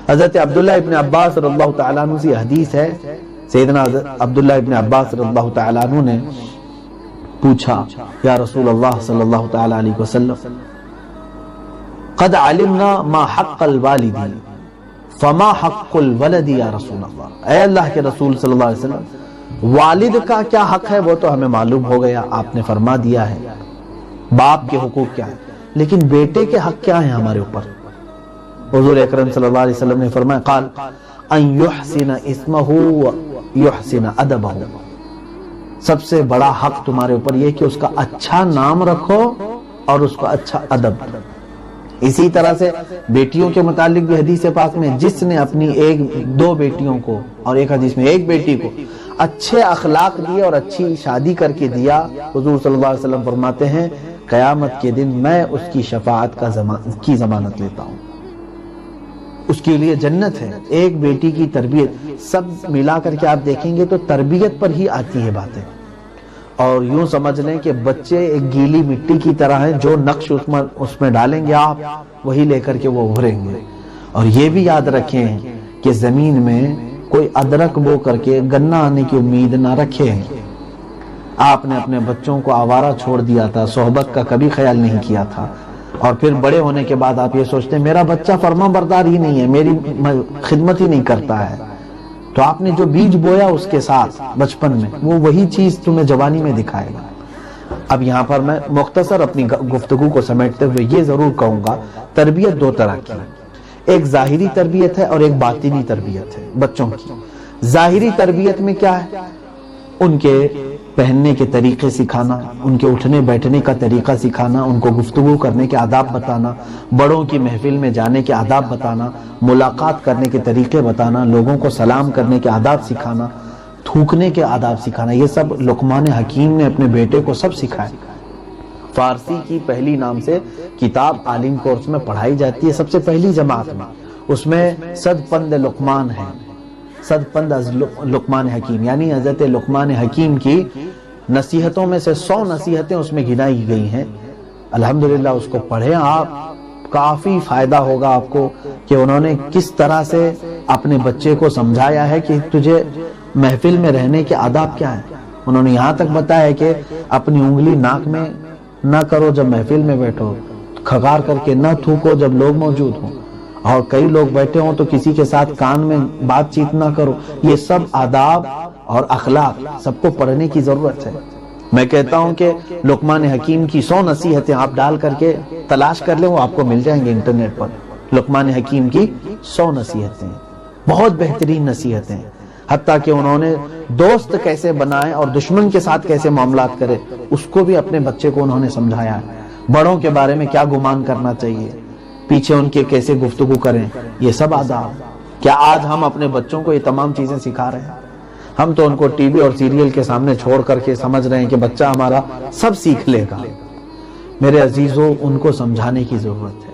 حضرت عبداللہ ابن عباس رضی اللہ تعالیٰ عنہ سے حدیث ہے، سیدنا عبداللہ ابن عباس رضی اللہ تعالیٰ عنہ نے پوچھا یا رسول اللہ صلی اللہ تعالیٰ علیہ وسلم قد علمنا ما حق الوالد فما حق الولد یا رسول اللہ، اے اللہ کے رسول صلی اللہ علیہ وسلم والد کا کیا حق ہے وہ تو ہمیں معلوم ہو گیا، آپ نے فرما دیا ہے باپ کے حقوق کیا ہے، لیکن بیٹے کے حق کیا ہیں ہمارے اوپر؟ حضور اکرم صلی اللہ علیہ وسلم نے فرمایا قال ان یحسن اسمہ یحسن ادبہ، سب سے بڑا حق تمہارے اوپر یہ کہ اس کا اچھا نام رکھو اور اس کا اچھا ادب۔ اسی طرح سے بیٹیوں کے متعلق بھی حدیث پاک میں جس نے اپنی دو بیٹیوں کو اور ایک حدیث میں ایک بیٹی کو اچھے اخلاق دیے اور اچھی شادی کر کے دیا، حضور صلی اللہ علیہ وسلم فرماتے ہیں قیامت کے دن میں اس کی شفاعت کی ضمانت لیتا ہوں، اس کے لیے جنت ہے۔ ایک بیٹی کی تربیت سب ملا کر کے آپ دیکھیں گے تو تربیت پر ہی آتی ہے باتیں، اور یوں سمجھ لیں کہ بچے ایک گیلی مٹی کی طرح ہیں، جو نقش اس میں ڈالیں گے آپ وہی لے کر کے وہ ابھریں گے۔ اور یہ بھی یاد رکھیں کہ زمین میں کوئی ادرک بو کر کے گنا آنے کی امید نہ رکھے۔ آپ نے اپنے بچوں کو آوارہ چھوڑ دیا تھا، صحبت کا کبھی خیال نہیں کیا تھا، اور پھر بڑے ہونے کے بعد آپ یہ سوچتے ہیں میرا بچہ فرما بردار ہی نہیں ہے، میری خدمت ہی نہیں کرتا ہے، تو آپ نے جو بیج بویا اس کے ساتھ بچپن میں وہ وہی چیز تمہیں جوانی میں دکھائے گا۔ اب یہاں پر میں مختصر اپنی گفتگو کو سمیٹتے ہوئے یہ ضرور کہوں گا، تربیت دو طرح کی، ایک ظاہری تربیت ہے اور ایک باطنی تربیت ہے بچوں کی۔ ظاہری تربیت میں کیا ہے؟ ان کے پہننے کے طریقے سکھانا، ان کے اٹھنے بیٹھنے کا طریقہ سکھانا، ان کو گفتگو کرنے کے آداب بتانا، بڑوں کی محفل میں جانے کے آداب بتانا، ملاقات کرنے کے طریقے بتانا، لوگوں کو سلام کرنے کے آداب سکھانا، تھوکنے کے آداب سکھانا، یہ سب لقمان حکیم نے اپنے بیٹے کو سب سکھائے۔ فارسی کی پہلی نام سے کتاب عالم کورس میں پڑھائی جاتی ہے، سب سے پہلی جماعت میں، اس میں صد پند لقمان ہے، صد پند از لقمان حکیم، یعنی حضرت لقمان حکیم کی نصیحتوں میں سے 100 نصیحتیں اس میں گنائی گئی ہیں۔ الحمدللہ اس کو پڑھیں آپ، کافی فائدہ ہوگا آپ کو کہ انہوں نے کس طرح سے اپنے بچے کو سمجھایا ہے کہ تجھے محفل میں رہنے کے آداب کیا ہیں۔ انہوں نے یہاں تک بتایا کہ اپنی انگلی ناک میں نہ کرو جب محفل میں بیٹھو، کھگار کر کے نہ تھوکو جب لوگ موجود ہوں، اور کئی لوگ بیٹھے ہوں تو کسی کے ساتھ کان میں بات چیت نہ کرو۔ یہ سب آداب اور اخلاق سب کو پڑھنے کی ضرورت ہے۔ میں کہتا ہوں کہ لقمان حکیم کی 100 نصیحتیں آپ ڈال کر کے تلاش کر لیں، وہ آپ کو مل جائیں گے انٹرنیٹ پر۔ لقمان حکیم کی 100 نصیحتیں، بہت بہترین نصیحتیں، حتیٰ کہ انہوں نے دوست کیسے بنائے اور دشمن کے ساتھ کیسے معاملات کرے اس کو بھی اپنے بچے کو انہوں نے سمجھایا ہے۔ بڑوں کے بارے میں کیا گمان کرنا چاہیے، پیچھے ان کے کیسے گفتگو کریں، یہ سب آداب۔ کیا آج ہم اپنے بچوں کو یہ تمام چیزیں سکھا رہے ہیں؟ ہم تو ان کو ٹی وی اور سیریل کے سامنے چھوڑ کر کے سمجھ رہے ہیں کہ بچہ ہمارا سب سیکھ لے گا۔ میرے عزیزوں، ان کو سمجھانے کی ضرورت ہے۔